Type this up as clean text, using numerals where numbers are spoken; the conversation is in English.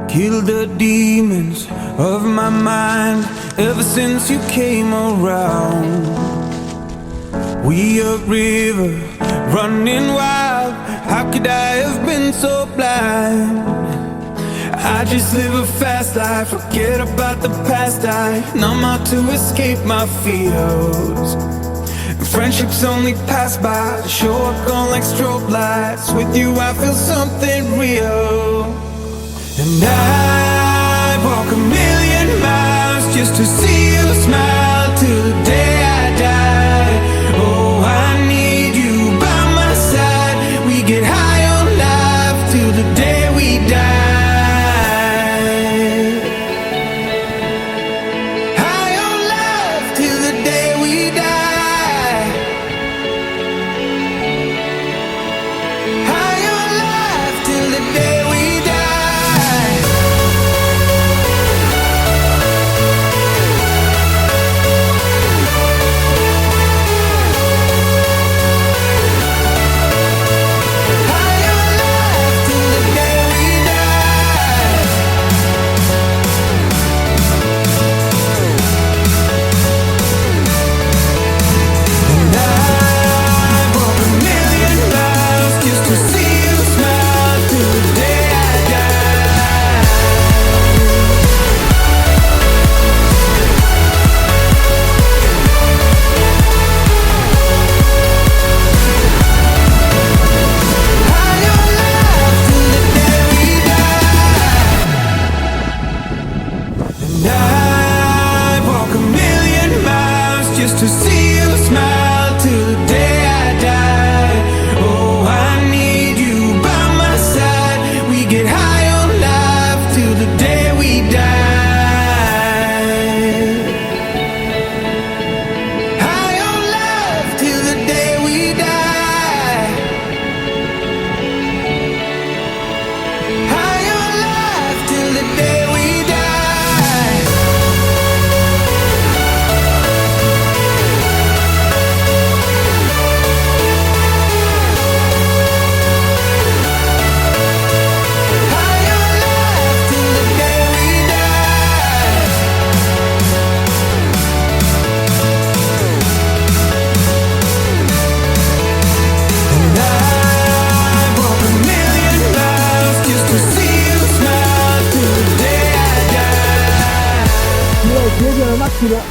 Killed the demons of my mind ever since you came around. We a river running wild. How could I have been so blind? I just live a fast life, forget about the past. I numb out to escape my fears. Friendships only pass by, show up gone like strobe lights. With you I feel something real. And I walk a million miles just to see you smile till the day I die. Oh, I need you by my side. We get high on life till the day we die. High on life till the day we die. High on life till the day we die. Just to see you smile till the day I die. Oh, I need you by my side. We get high on life till the day we die. High on life till the day we die. High on life till the day we die. Geliyorum bak şuraya.